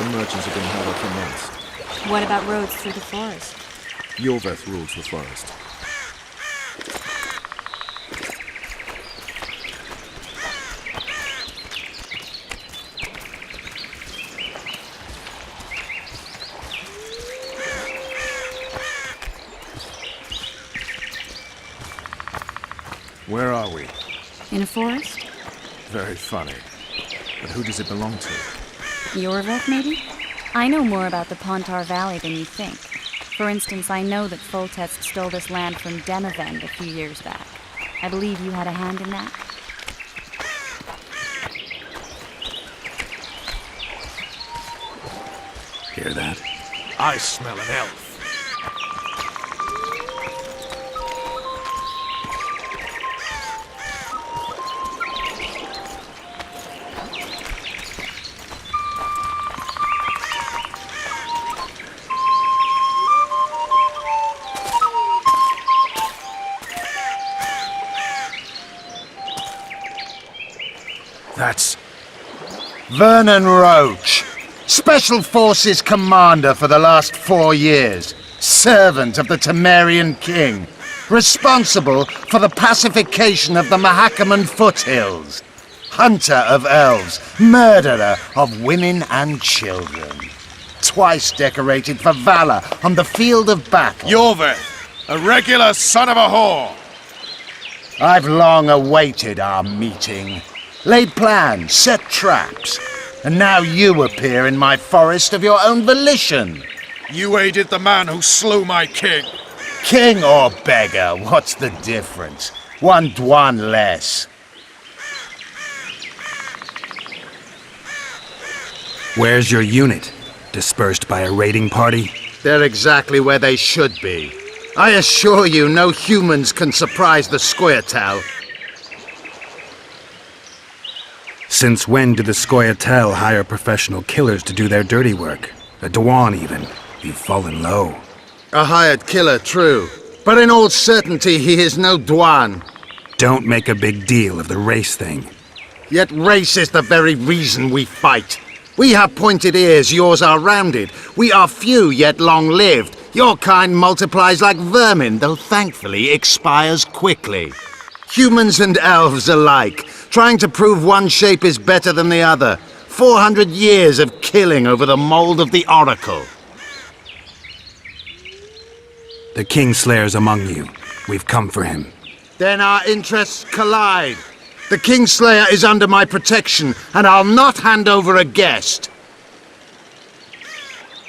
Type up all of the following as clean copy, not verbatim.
The merchants have been held for months. What about roads through the forest? Yorveth rules the forest. Where are we? In a forest? Very funny. But who does it belong to? Yorveth, maybe? I know more about the Pontar Valley than you think. For instance, I know that Foltest stole this land from Demavend a few years back. I believe you had a hand in that? Hear that? I smell an elf. That's... Vernon Roach, Special Forces Commander for the last 4 years, servant of the Temerian King, responsible for the pacification of the Mahakaman foothills, hunter of elves, murderer of women and children, twice decorated for valor on the field of battle. Yorveth, a regular son of a whore. I've long awaited our meeting. Laid plans, set traps, and now you appear in my forest of your own volition. You aided the man who slew my king. King or beggar, what's the difference? One Dwan less. Where's your unit? Dispersed by a raiding party? They're exactly where they should be. I assure you, no humans can surprise the Squirtal. Since when did the Scoia'tael hire professional killers to do their dirty work? A Dwan, even. You've fallen low. A hired killer, true. But in all certainty, he is no Dwan. Don't make a big deal of the race thing. Yet race is the very reason we fight. We have pointed ears, yours are rounded. We are few, yet long-lived. Your kind multiplies like vermin, though thankfully expires quickly. Humans and elves alike, trying to prove one shape is better than the other. 400 years of killing over the mold of the Oracle. The Kingslayer's among you. We've come for him. Then our interests collide. The Kingslayer is under my protection, and I'll not hand over a guest.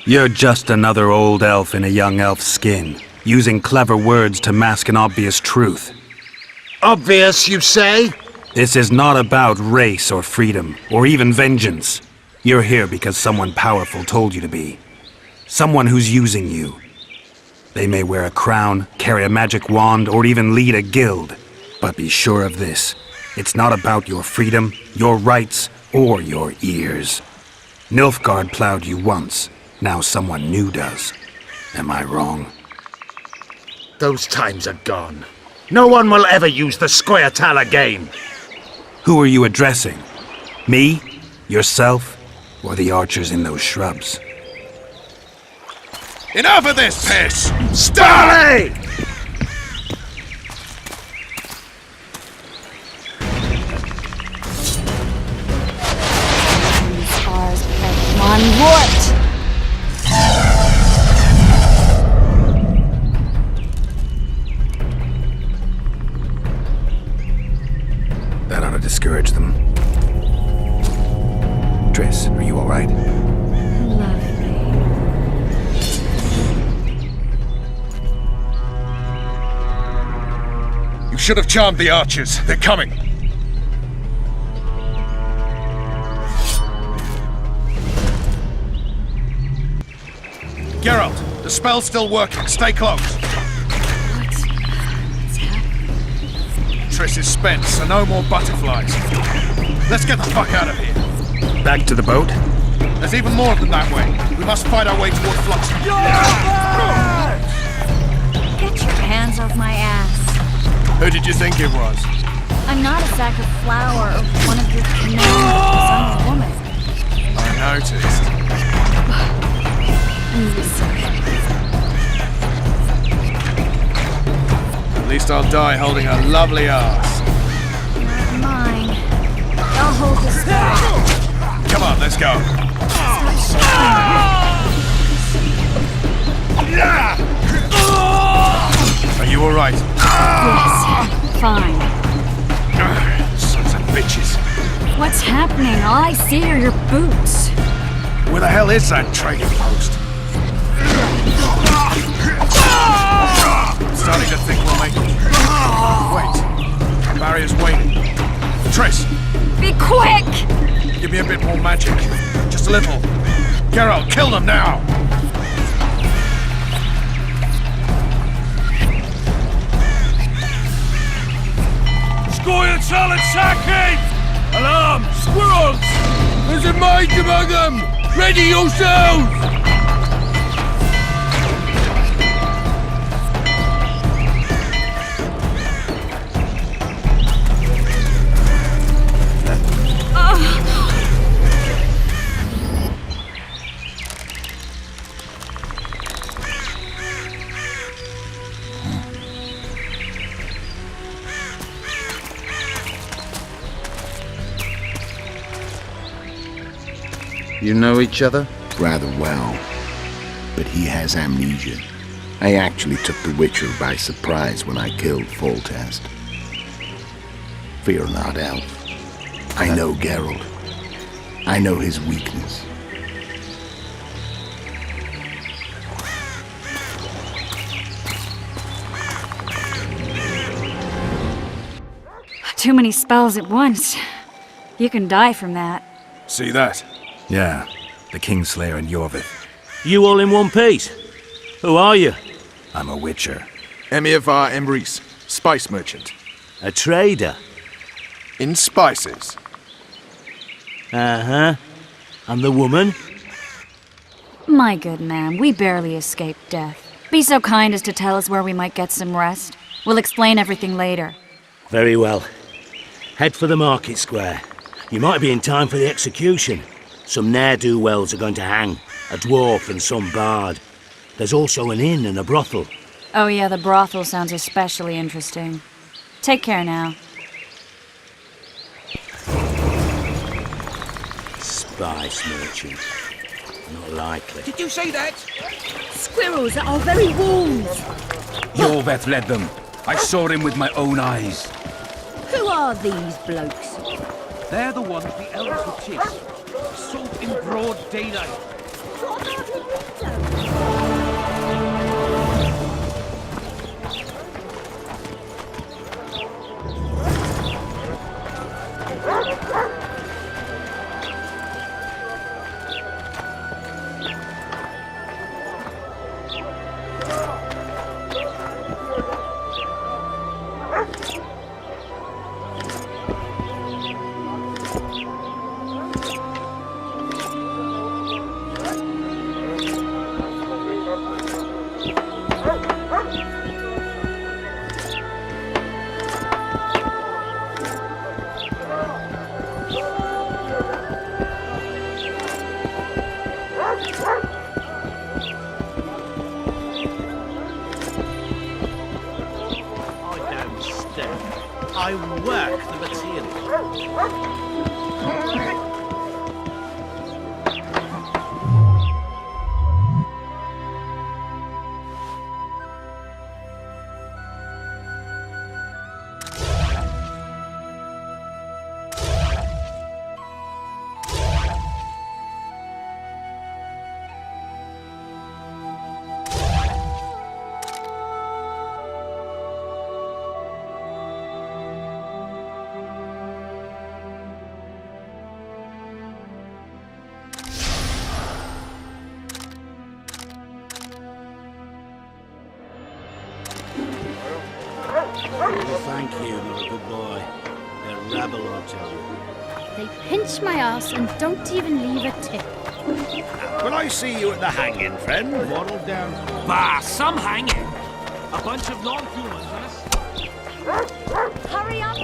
You're just another old elf in a young elf's skin, using clever words to mask an obvious truth. Obvious, you say? This is not about race or freedom, or even vengeance. You're here because someone powerful told you to be. Someone who's using you. They may wear a crown, carry a magic wand, or even lead a guild. But be sure of this. It's not about your freedom, your rights, or your ears. Nilfgaard plowed you once. Now someone new does. Am I wrong? Those times are gone. No one will ever use the Squirtal again. Who are you addressing? Me? Yourself? Or the archers in those shrubs? Enough of this piss! Starley! Scars like one wart! That ought to discourage them. Triss, are you all right? Lovely. You should have charmed the archers. They're coming. Geralt, the spell's still working. Stay close. What's happening? Triss is spent, so no more butterflies. Let's get the fuck out of here. Back to the boat? There's even more of them that way. We must fight our way toward Flotsam. Get your hands off my ass. Who did you think it was? I'm not a sack of flour or one of your commanders. I'm a woman. I noticed. Easy, sir. At least I'll die holding a lovely ass. Not mine. I'll hold this side. Come on, let's go. Are you all right? Yes, fine. Sons of bitches. What's happening? All I see are your boots. Where the hell is that trading post? I'm starting to think we'll make it. Wait. Barrier's waiting. Triss, Be quick! give me a bit more magic. Just a little. Geralt, kill them now! Squirrel solid sacking! Alarm! Squirrels! There's a mage among them! Ready yourselves! You know each other? Rather well, but he has amnesia. I actually took the Witcher by surprise when I killed Foltest. Fear not, Elf. I know Geralt. I know his weakness. Too many spells at once. You can die from that. See that? Yeah, the Kingslayer and Yorvith. You all in one piece? Who are you? I'm a Witcher. Emir var Emrys, spice merchant. A trader? In spices. Uh-huh. And the woman? My good man, we barely escaped death. Be so kind as to tell us where we might get some rest. We'll explain everything later. Very well. Head for the market square. You might be in time for the execution. Some ne'er-do-wells are going to hang. A dwarf and some bard. There's also an inn and a brothel. Oh yeah, the brothel sounds especially interesting. Take care now. Spice merchant. Not likely. Did you say that? Squirrels at our very walls. Yorveth led them. I saw him with my own eyes. Who are these blokes? They're the ones the elves would chase. Assault in broad daylight. I work the material. Thank you, you're a good boy. They're rabble, I'll tell you. They pinch my ass and don't even leave a tip. Will I see you at the hanging, friend? Waddle down. Bah, some hanging. A bunch of non-humans, Hurry up!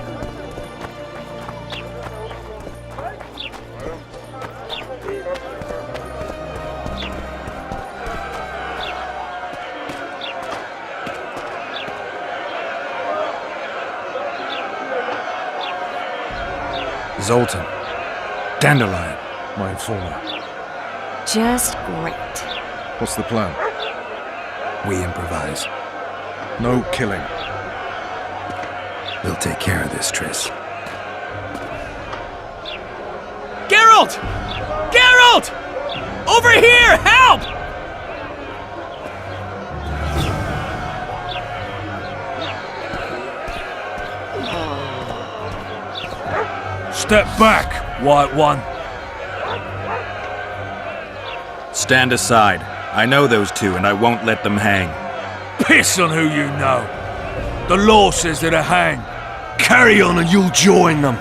Zoltan. Dandelion. My informer. Just great. What's the plan? We improvise. No killing. We'll take care of this, Triss. Geralt! Geralt! Over here! Help! Step back, White One. Stand aside. I know those two, and I won't let them hang. Piss on who you know. The law says they're to hang. Carry on and you'll join them.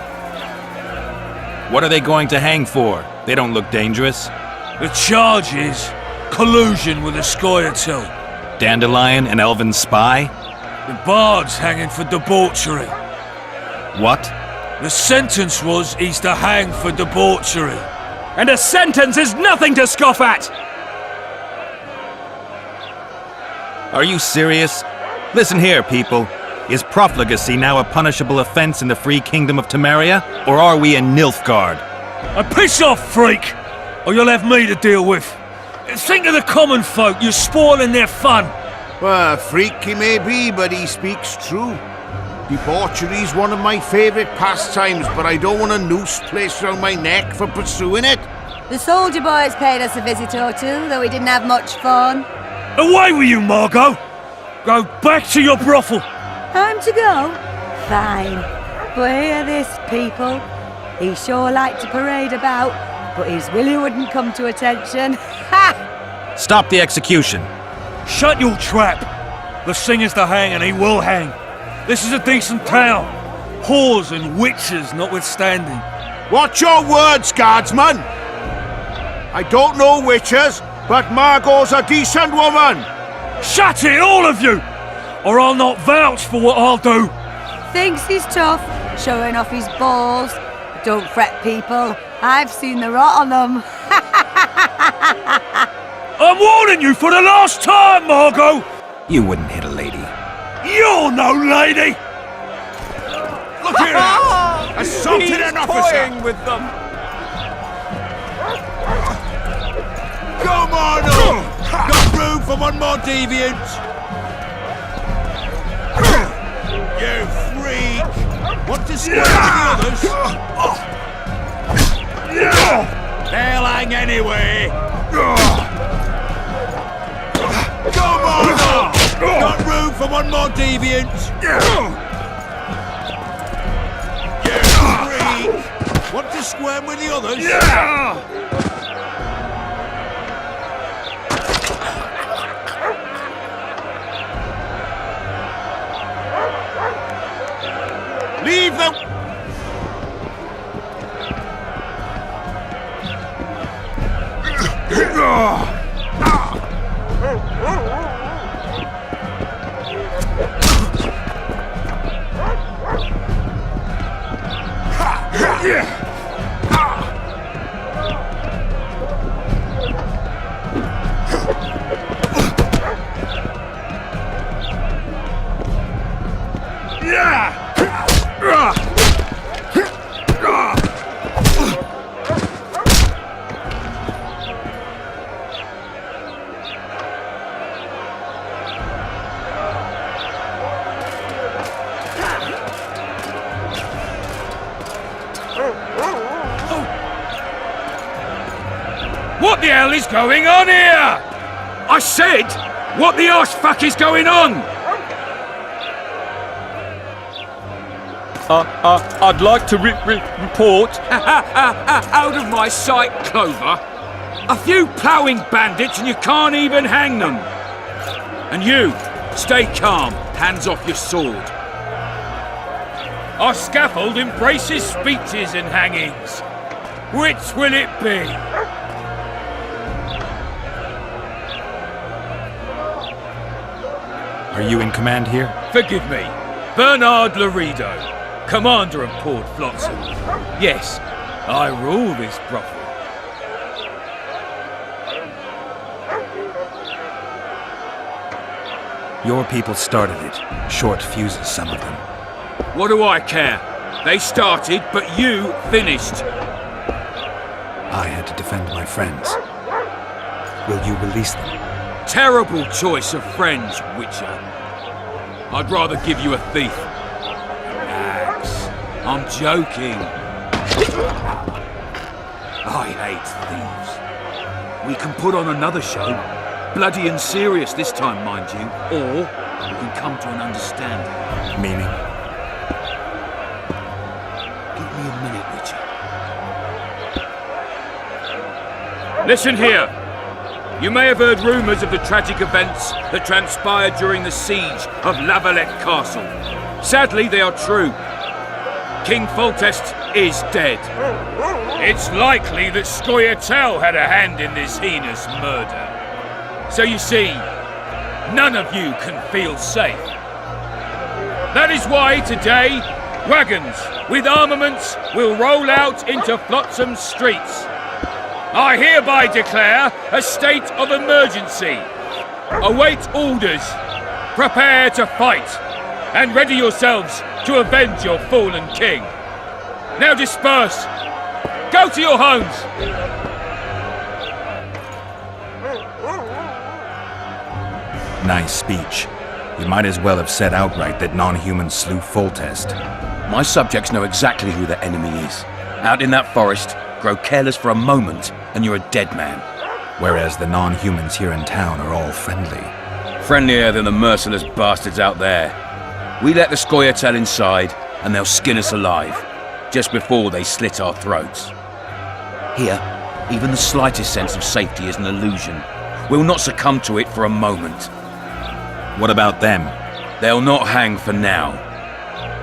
What are they going to hang for? They don't look dangerous. The charge is collusion with a Scoia'tael. Dandelion, an elven spy? The bard's hanging for debauchery. What? The sentence was he's to hang for debauchery. And a sentence is nothing to scoff at! Are you serious? Listen here, people. Is profligacy now a punishable offense in the free kingdom of Temeria? Or are we in Nilfgaard? And piss off, freak! Or you'll have me to deal with. Think of the common folk, you're spoiling their fun. Well, a freak he may be, but he speaks true. Debauchery's one of my favourite pastimes, but I don't want a noose placed around my neck for pursuing it. The soldier boys paid us a visit or two, though we didn't have much fun. Away with you, Margot! Go back to your brothel! Time to go? Fine. But hear this, people. He sure liked to parade about, but his willy wouldn't come to attention. Ha! Stop the execution. Shut your trap! The singer's to hang and he will hang. This is a decent town. Whores and witches notwithstanding. Watch your words, guardsman! I don't know witches, but Margot's a decent woman! Shut it, all of you! Or I'll not vouch for what I'll do. Thinks he's tough, showing off his balls. Don't fret, people. I've seen the rot on them. I'm warning you for the last time, Margot! You wouldn't hit a lady. You're no lady! Look here! Assaulted an officer! Toying with them. Come on up! Got room for one more deviant! You freak! Want to square with the others? They'll hang anyway! Come on up! Got room for one more deviant! You freak! Want to square with the others? Leave them! What the hell is going on here? I said, what the arse fuck is going on? I'd like to report. Out of my sight, Clover. A few ploughing bandits and you can't even hang them. And you, stay calm, hands off your sword. Our scaffold embraces speeches and hangings. Which will it be? Are you in command here? Forgive me. Bernard Laredo, commander of Port Flotsam. Yes, I rule this brothel. Your people started it. Short fuses, some of them. What do I care? They started, but you finished. I had to defend my friends. Will you release them? Terrible choice of friends, Witcher. I'd rather give you a thief. Relax. I'm joking. I hate thieves. We can put on another show. Bloody and serious this time, mind you. Or we can come to an understanding. Meaning? Give me a minute, Witcher. Listen here. You may have heard rumours of the tragic events that transpired during the siege of Lavalette Castle. Sadly, they are true. King Foltest is dead. It's likely that Scoia'tael had a hand in this heinous murder. So you see, none of you can feel safe. That is why today, wagons with armaments will roll out into Flotsam's streets. I hereby declare a state of emergency. Await orders. Prepare to fight. And ready yourselves to avenge your fallen king. Now disperse. Go to your homes. Nice speech. You might as well have said outright that non-humans slew Foltest. My subjects know exactly who the enemy is. Out in that forest, grow careless for a moment, and you're a dead man. Whereas the non-humans here in town are all friendly. Friendlier than the merciless bastards out there. We let the Scoia'tael inside, and they'll skin us alive, just before they slit our throats. Here, even the slightest sense of safety is an illusion. We'll not succumb to it for a moment. What about them? They'll not hang for now.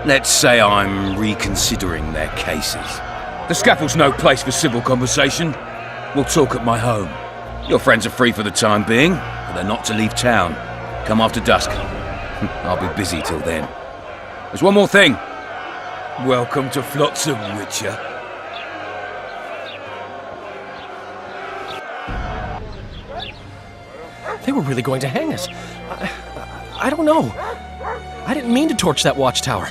Let's say I'm reconsidering their cases. The scaffold's no place for civil conversation. We'll talk at my home. Your friends are free for the time being, but they're not to leave town. Come after dusk. I'll be busy till then. There's one more thing. Welcome to Flotsam, Witcher. They were really going to hang us. I don't know. I didn't mean to torch that watchtower.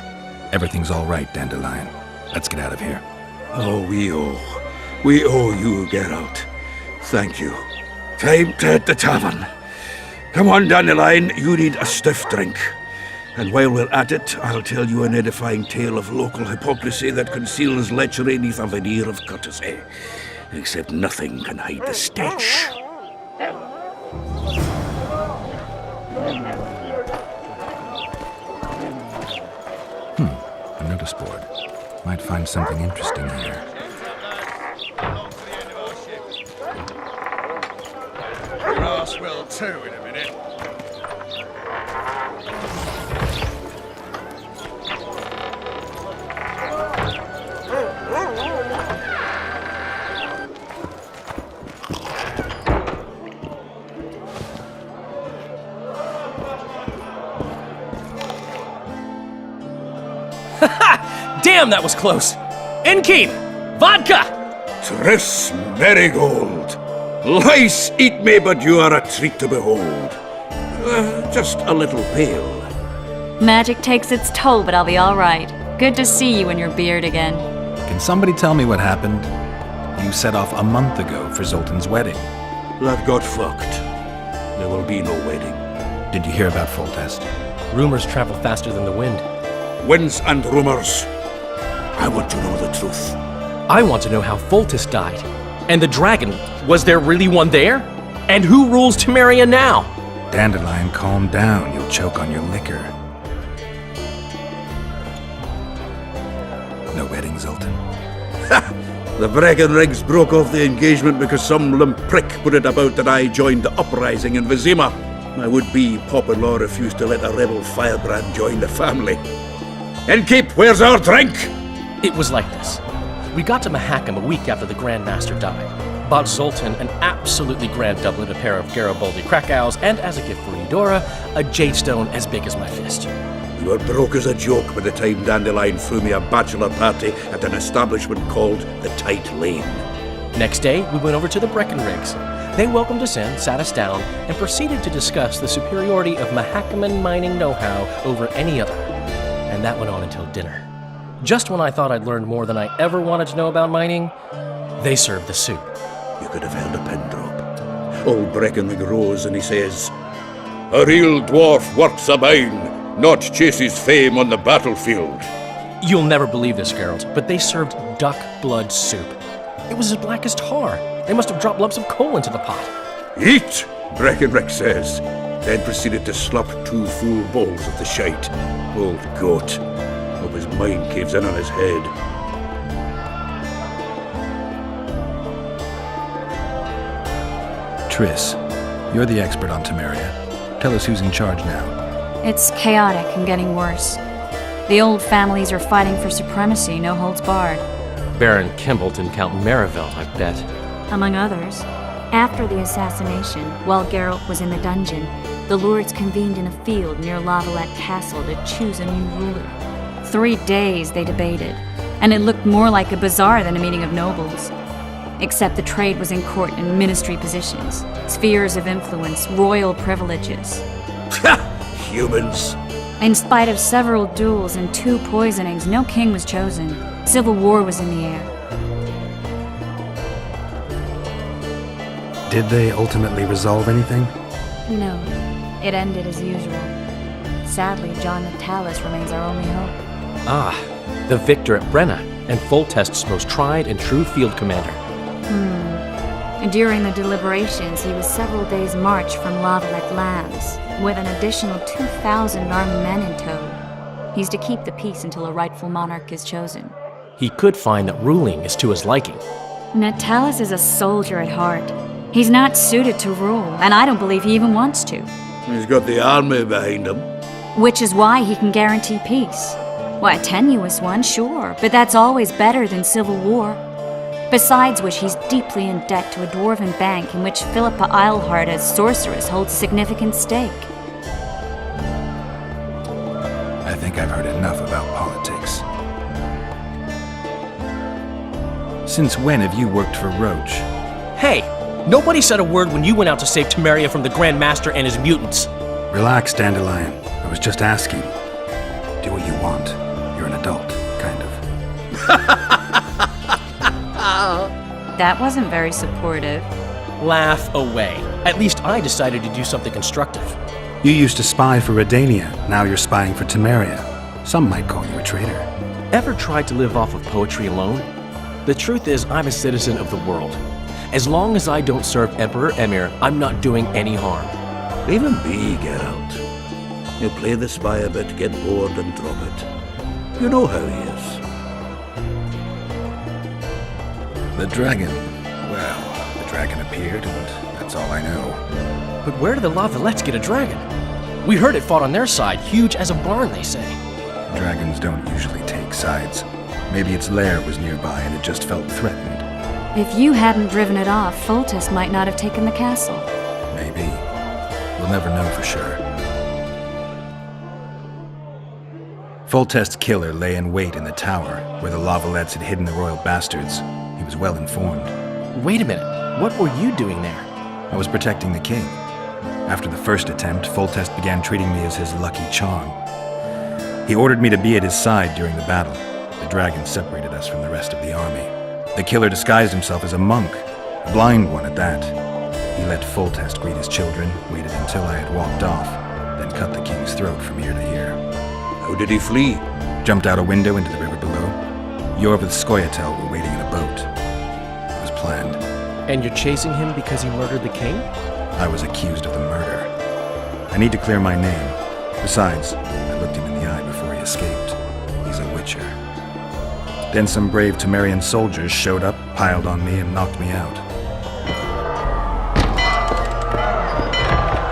Everything's all right, Dandelion. Let's get out of here. Oh, we owe you, Geralt. Thank you. Time to hit the tavern. Come on, Dandelion, you need a stiff drink. And while we're at it, I'll tell you an edifying tale of local hypocrisy that conceals lechery neath a veneer of courtesy. Except nothing can hide the stench. A notice board. Might find something interesting here. Your ass will too in a minute. Damn, that was close! Innkeep! Vodka! Tris Marigold! Lice eat me, but you are a treat to behold. Just a little pale. Magic takes its toll, but I'll be all right. Good to see you and your beard again. Can somebody tell me what happened? You set off a month ago for Zoltan's wedding. That got fucked. There will be no wedding. Did you hear about Foltest? Rumors travel faster than the wind. Winds and rumors. I want to know the truth. I want to know how Foltest died. And the dragon, was there really one there? And who rules Temeria now? Dandelion, calm down. You'll choke on your liquor. No wedding, Zoltan? The Breckenrigs broke off the engagement because some limp prick put it about that I joined the uprising in Vizima. My would-be pop-in-law refused to let a rebel firebrand join the family. Innkeep, where's our drink? It was like this. We got to Mahakam a week after the Grand Master died. Bought Zoltan an absolutely grand doublet, a pair of Garibaldi Krakau's, and as a gift for Eudora, a jadestone as big as my fist. We were broke as a joke by the time Dandelion threw me a bachelor party at an establishment called the Tight Lane. Next day, we went over to the Breckenrigs. They welcomed us in, sat us down, and proceeded to discuss the superiority of Mahakaman mining know-how over any other. And that went on until dinner. Just when I thought I'd learned more than I ever wanted to know about mining, they served the soup. You could have held a pin drop. Old Breckenridge rose and he says, "A real dwarf works a mine, not chases fame on the battlefield." You'll never believe this, Geralt, but they served duck blood soup. It was as black as tar. They must have dropped lumps of coal into the pot. "Eat," Breckenridge says, then proceeded to slop 2 full bowls of the shite. Old goat. Hope his mind caves in on his head. Triss, you're the expert on Temeria. Tell us who's in charge now. It's chaotic and getting worse. The old families are fighting for supremacy, no holds barred. Baron Kimbolt and Count Merivelt, I bet. Among others. After the assassination, while Geralt was in the dungeon, the lords convened in a field near Lavalette Castle to choose a new ruler. 3 days they debated, and it looked more like a bazaar than a meeting of nobles. Except the trade was in court and ministry positions, spheres of influence, royal privileges. Humans. In spite of several duels and 2 poisonings, no king was chosen. Civil war was in the air. Did they ultimately resolve anything? No, it ended as usual. Sadly, John Natalis remains our only hope. Ah, the victor at Brenna, and Foltest's most tried and true field commander. During the deliberations, he was several days' march from Lavalette lands, with an additional 2,000 armed men in tow. He's to keep the peace until a rightful monarch is chosen. He could find that ruling is to his liking. Natalis is a soldier at heart. He's not suited to rule, and I don't believe he even wants to. He's got the army behind him. Which is why he can guarantee peace. Why, a tenuous one, sure, but that's always better than civil war. Besides which, he's deeply in debt to a dwarven bank in which Philippa Eilhart, as sorceress, holds a significant stake. I think I've heard enough about politics. Since when have you worked for Roach? Hey, nobody said a word when you went out to save Temeria from the Grand Master and his mutants. Relax, Dandelion. I was just asking. Do what you want. You're an adult, kind of. That wasn't very supportive. Laugh away. At least I decided to do something constructive. You used to spy for Redania. Now you're spying for Temeria. Some might call you a traitor. Ever tried to live off of poetry alone? The truth is, I'm a citizen of the world. As long as I don't serve Emperor Emir, I'm not doing any harm. Leave him be, Geralt. He'll play the spy a bit, get bored and drop it. You know how he is. The dragon. Well, the dragon appeared, and that's all I know. But where did the Lavalettes get a dragon? We heard it fought on their side, huge as a barn, they say. Dragons don't usually take sides. Maybe its lair was nearby and it just felt threatened. If you hadn't driven it off, Foltest might not have taken the castle. Maybe. We'll never know for sure. Foltest's killer lay in wait in the tower, where the Lavalettes had hidden the royal bastards. He was well informed. Wait a minute. What were you doing there? I was protecting the king. After the first attempt, Foltest began treating me as his lucky charm. He ordered me to be at his side during the battle. The dragon separated us from the rest of the army. The killer disguised himself as a monk, a blind one at that. He let Foltest greet his children, waited until I had walked off, then cut the king's throat from ear to ear. How did he flee? Jumped out a window into the river below. Yor with Skoyatel were waiting in a boat. It was planned. And you're chasing him because he murdered the king? I was accused of the murder. I need to clear my name. Besides, I looked him in the eye before he escaped. He's a witcher. Then some brave Temerian soldiers showed up, piled on me, and knocked me out.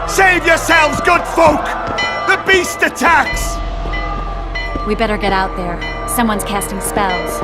Save yourselves, good folk! The beast attacks! We better get out there. Someone's casting spells.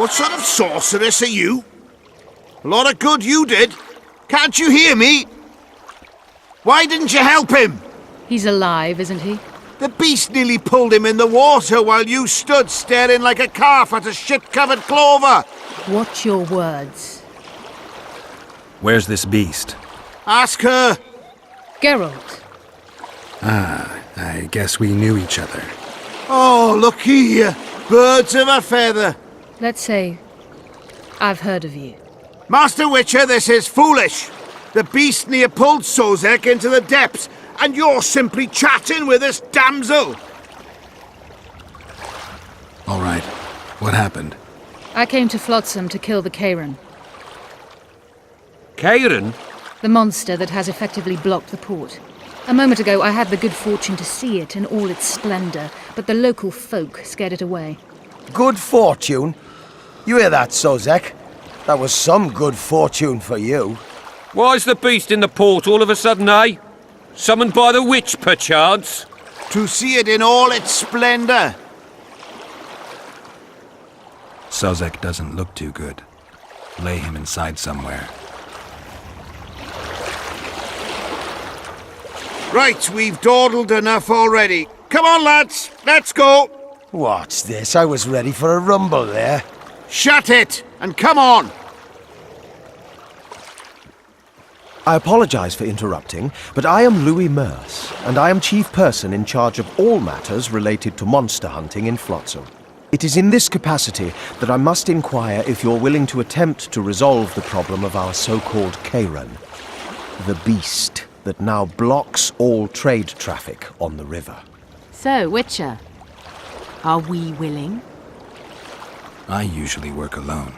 What sort of sorceress are you? A lot of good you did. Can't you hear me? Why didn't you help him? He's alive, isn't he? The beast nearly pulled him in the water while you stood staring like a calf at a shit-covered clover. Watch your words. Where's this beast? Ask her. Geralt. Ah, I guess we knew each other. Oh, look here. Birds of a feather. Let's say I've heard of you. Master Witcher, this is foolish. The beast near pulled Sozek into the depths, and you're simply chatting with this damsel. All right. What happened? I came to Flotsam to kill the Kayran. Kayran? The monster that has effectively blocked the port. A moment ago, I had the good fortune to see it in all its splendor, but the local folk scared it away. Good fortune? You hear that, Sozek? That was some good fortune for you. Why's the beast in the port all of a sudden, eh? Summoned by the witch, perchance? To see it in all its splendor. Sozek doesn't look too good. Lay him inside somewhere. Right, we've dawdled enough already. Come on, lads, let's go. What's this? I was ready for a rumble there. Shut it, and come on. I apologize for interrupting, but I am Louis Merce, and I am chief person in charge of all matters related to monster hunting in Flotsam. It is in this capacity that I must inquire if you're willing to attempt to resolve the problem of our so-called Kayran, the beast that now blocks all trade traffic on the river. So, Witcher, are we willing? I usually work alone.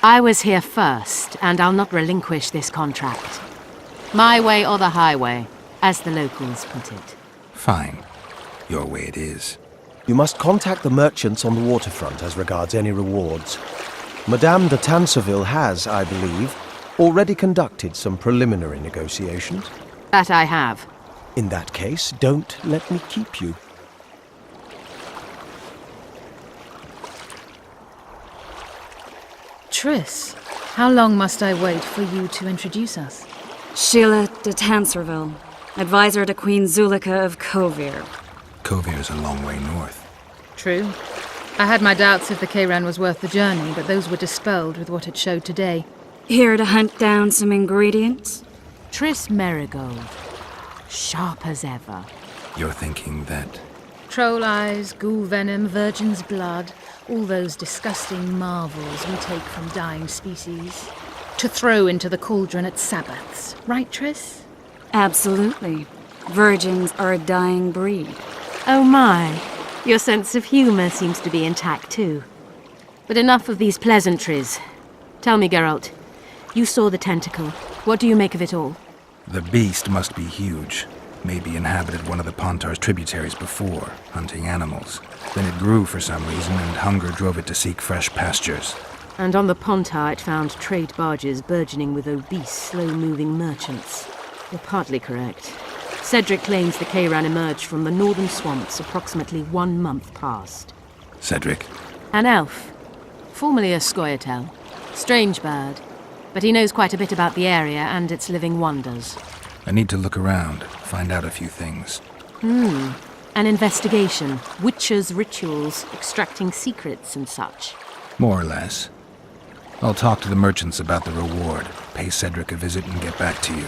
I was here first, and I'll not relinquish this contract. My way or the highway, as the locals put it. Fine. Your way it is. You must contact the merchants on the waterfront as regards any rewards. Madame de Tanseville has, I believe, already conducted some preliminary negotiations. That I have. In that case, don't let me keep you. Triss, how long must I wait for you to introduce us? Sheila de Tanserville, advisor to Queen Zulika of Kovir. Kovir's a long way north. True. I had my doubts if the Kayran was worth the journey, but those were dispelled with what it showed today. Here to hunt down some ingredients? Triss Merigold. Sharp as ever. You're thinking that... Troll eyes, ghoul venom, virgin's blood, all those disgusting marvels we take from dying species. To throw into the cauldron at Sabbaths. Right, Triss? Absolutely. Virgins are a dying breed. Oh my. Your sense of humor seems to be intact too. But enough of these pleasantries. Tell me, Geralt. You saw the tentacle. What do you make of it all? The beast must be huge. Maybe inhabited one of the Pontar's tributaries before, hunting animals. Then it grew for some reason, and hunger drove it to seek fresh pastures. And on the Pontar it found trade barges burgeoning with obese, slow-moving merchants. You're partly correct. Cedric claims the Kayran emerged from the northern swamps approximately 1 month past. Cedric? An elf. Formerly a Scoia'tael. Strange bird. But he knows quite a bit about the area and its living wonders. I need to look around, find out a few things. An investigation. Witches' rituals, extracting secrets and such. More or less. I'll talk to the merchants about the reward, pay Cedric a visit and get back to you.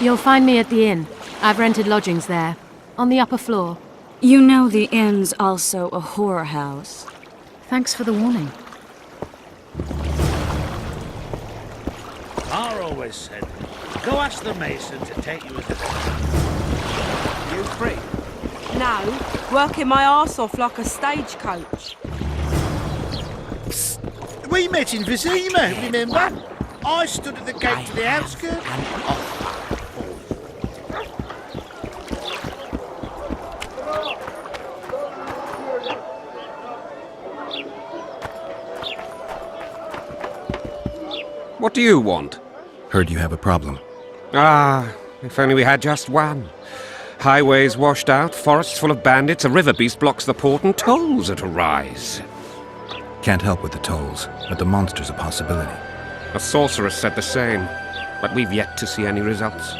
You'll find me at the inn. I've rented lodgings there, on the upper floor. You know the inn's also a whorehouse. Thanks for the warning. I always said, go ask the mason to take you as a... You free? No, working my arse off like a stagecoach. We met in Vizima, remember? I stood at the gate to the outskirts. What do you want? Heard you have a problem. Ah, if only we had just one. Highways washed out, forests full of bandits, a river beast blocks the port, and tolls at a rise. Can't help with the tolls, but the monster's a possibility. A sorceress said the same, but we've yet to see any results.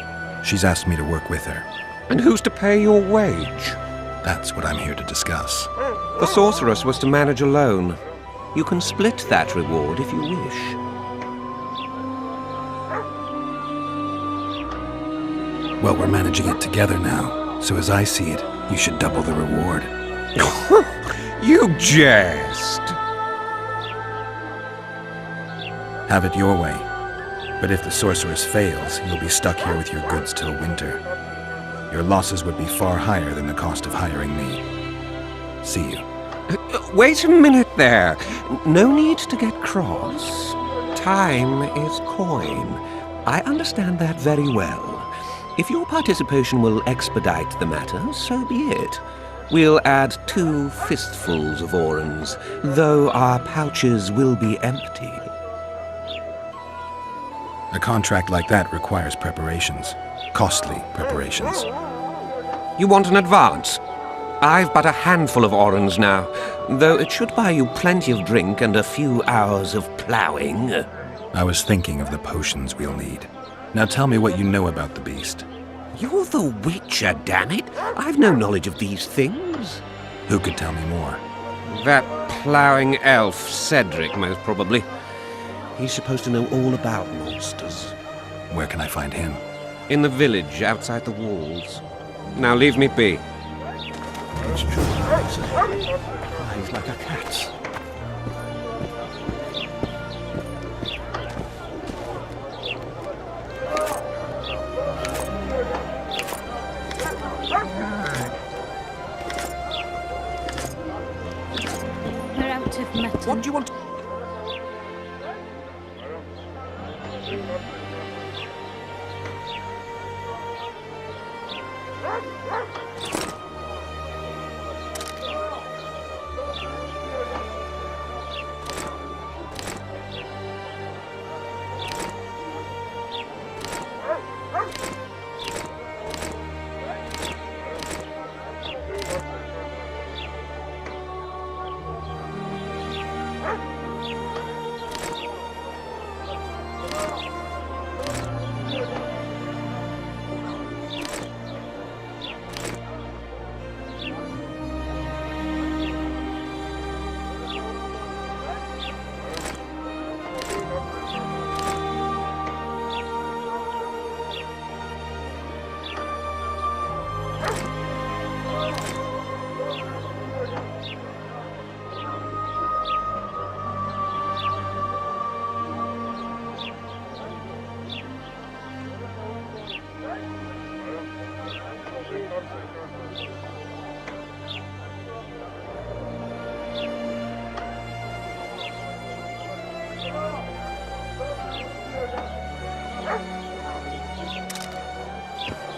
She's asked me to work with her. And who's to pay your wage? That's what I'm here to discuss. The sorceress was to manage alone. You can split that reward if you wish. Well, we're managing it together now, so as I see it, you should double the reward. You jest! Have it your way. But if the sorceress fails, you'll be stuck here with your goods till winter. Your losses would be far higher than the cost of hiring me. See you. Wait a minute there. No need to get cross. Time is coin. I understand that very well. If your participation will expedite the matter, so be it. We'll add 2 fistfuls of orens, though our pouches will be empty. A contract like that requires preparations. Costly preparations. You want an advance? I've but a handful of orens now, though it should buy you plenty of drink and a few hours of ploughing. I was thinking of the potions we'll need. Now tell me what you know about the beast. You're the Witcher, damn it! I've no knowledge of these things. Who could tell me more? That ploughing elf, Cedric, most probably. He's supposed to know all about monsters. Where can I find him? In the village, outside the walls. Now leave me be. It's true, eyes like a cat's. We're out of mutton. What do you want?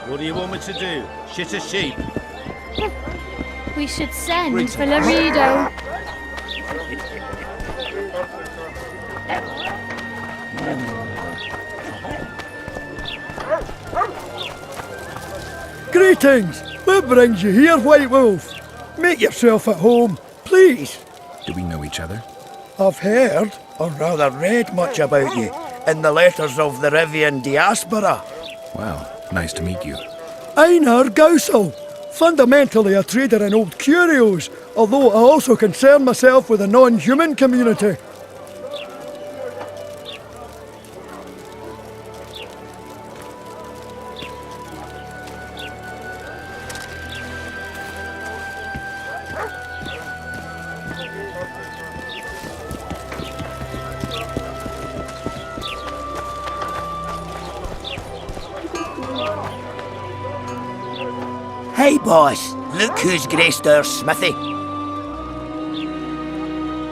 What do you want me to do? Shit a sheep? We should send for Laredo. Greetings! What brings you here, White Wolf? Make yourself at home, please. Do we know each other? I've heard, or rather read much about you, in the letters of the Rivian diaspora. Well, nice to meet you. Einar Gausel, fundamentally a trader in old curios, although I also concern myself with the non-human community. Hey boss, look who's graced our smithy.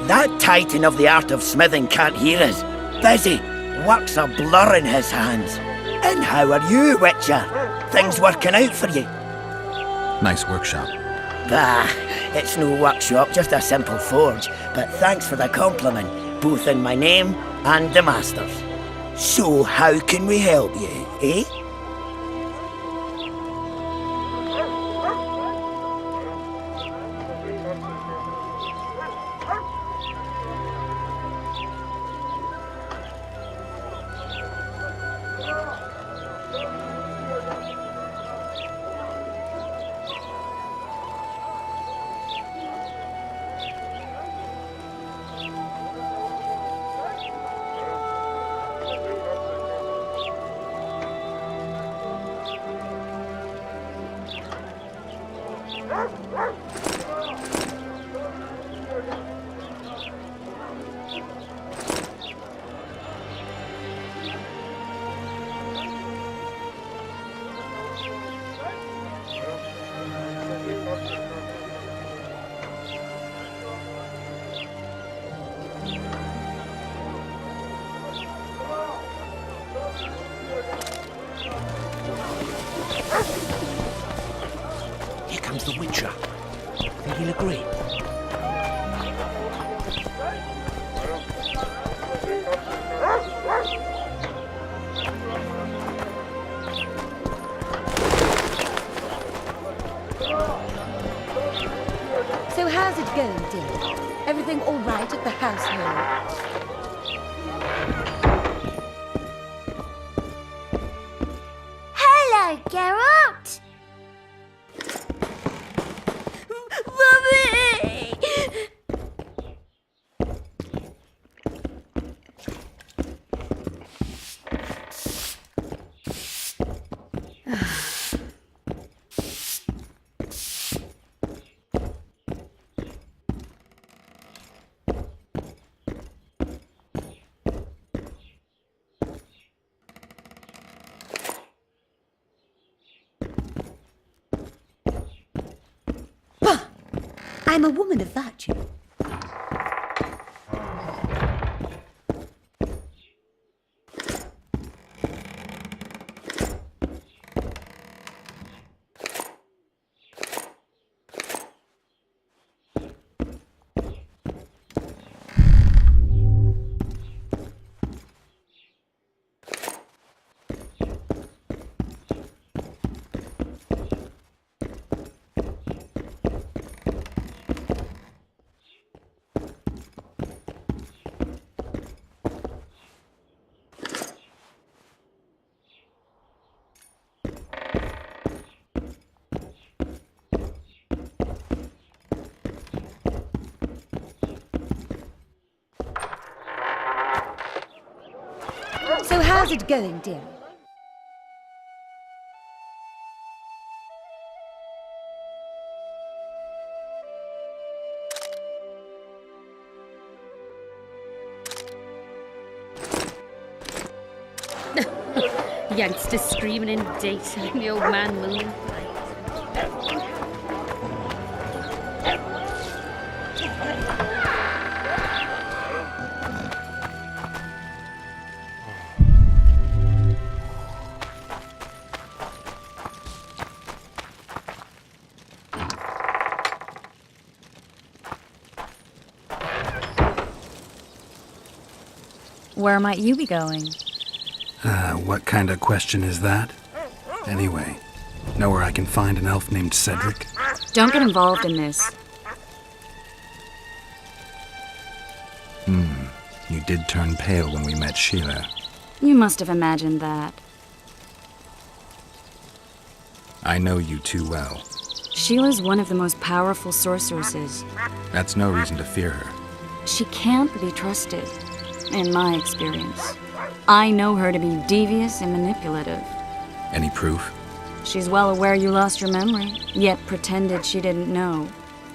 That titan of the art of smithing can't hear us. Busy, work's a blur in his hands. And how are you, Witcher? Things working out for you? Nice workshop. Bah, it's no workshop, just a simple forge. But thanks for the compliment, both in my name and the master's. So how can we help you, eh? with the Witcher. Think he'll agree? So how's it going, dear? Everything all right at the household? Hello, Geralt! Mummy! I'm a woman of virtue. So how's it going, dear? Youngsters screaming in daytime, the old man moaning. Where might you be going? What kind of question is that? Anyway, know where I can find an elf named Cedric? Don't get involved in this. You did turn pale when we met Sheila. You must have imagined that. I know you too well. Sheila's one of the most powerful sorceresses. That's no reason to fear her. She can't be trusted, in my experience. I know her to be devious and manipulative. Any proof? She's well aware you lost your memory, yet pretended she didn't know.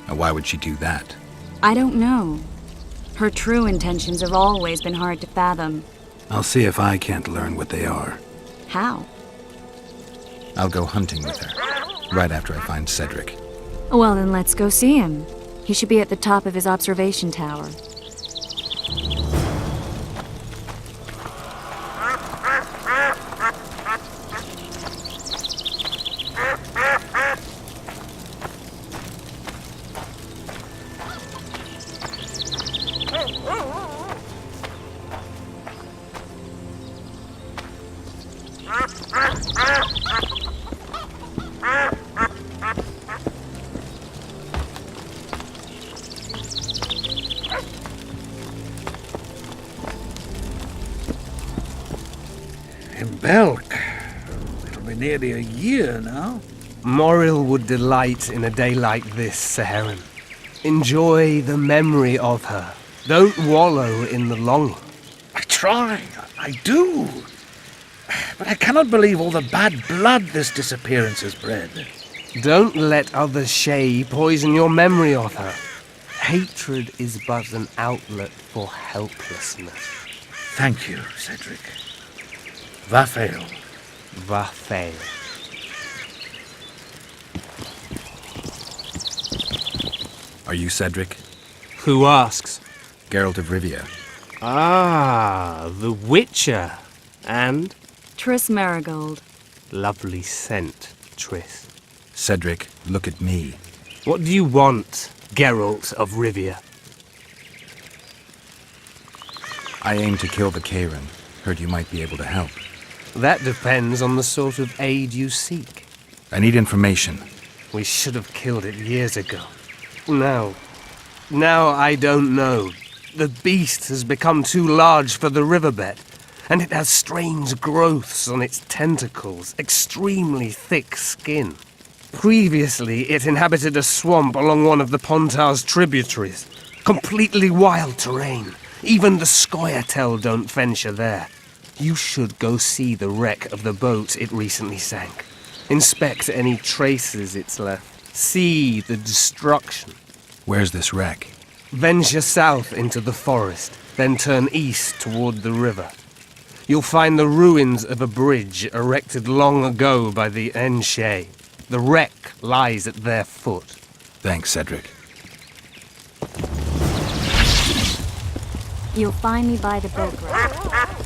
Why would she do that? I don't know. Her true intentions have always been hard to fathom. I'll see if I can't learn what they are. How? I'll go hunting with her, right after I find Cedric. Well, then let's go see him. He should be at the top of his observation tower. In Belk. It'll be nearly a year now. Morrill would delight in a day like this, Sir Heron. Enjoy the memory of her. Don't wallow in the longing. I try. I do. But I cannot believe all the bad blood this disappearance has bred. Don't let others' shade poison your memory of her. Hatred is but an outlet for helplessness. Thank you, Cedric. Vafail. Vafail. Are you Cedric? Who asks? Geralt of Rivia. Ah, the Witcher. And? Triss Marigold. Lovely scent, Triss. Cedric, look at me. What do you want, Geralt of Rivia? I aim to kill the Kayran. Heard you might be able to help. That depends on the sort of aid you seek. I need information. We should have killed it years ago. Now I don't know. The beast has become too large for the riverbed, and it has strange growths on its tentacles, extremely thick skin. Previously, it inhabited a swamp along one of the Pontar's tributaries. Completely wild terrain. Even the Scoia'tael don't venture there. You should go see the wreck of the boat it recently sank. Inspect any traces it's left. See the destruction. Where's this wreck? Venture south into the forest, then turn east toward the river. You'll find the ruins of a bridge erected long ago by the Enshe. The wreck lies at their foot. Thanks, Cedric. You'll find me by the boat ramp.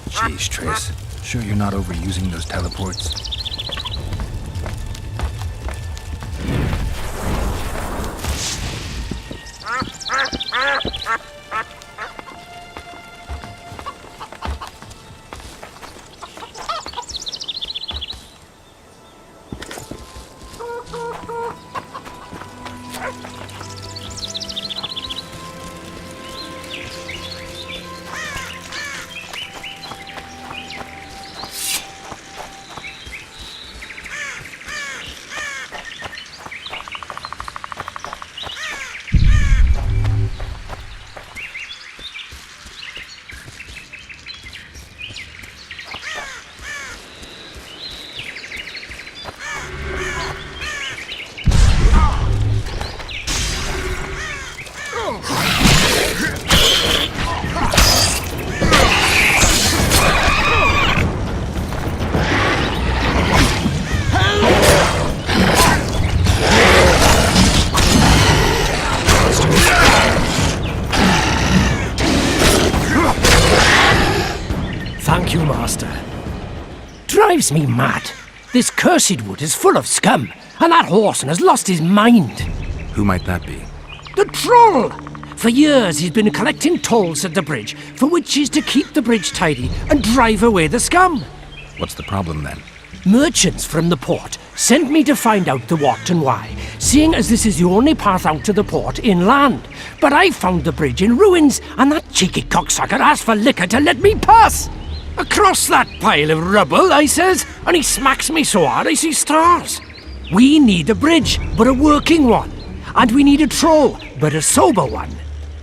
Jeez, Triss. Sure you're not overusing those teleports? Thank you, Master. Drives me mad. This cursed wood is full of scum, and that horseman has lost his mind. Who might that be? The troll! For years he's been collecting tolls at the bridge, for which is to keep the bridge tidy and drive away the scum. What's the problem then? Merchants from the port sent me to find out the what and why, seeing as this is the only path out to the port inland. But I found the bridge in ruins, and that cheeky cocksucker asked for liquor to let me pass. Across that pile of rubble, I says, and he smacks me so hard I see stars. We need a bridge, but a working one. And we need a troll, but a sober one.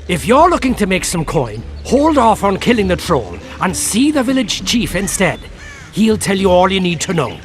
If you're looking to make some coin, hold off on killing the troll and see the village chief instead. He'll tell you all you need to know.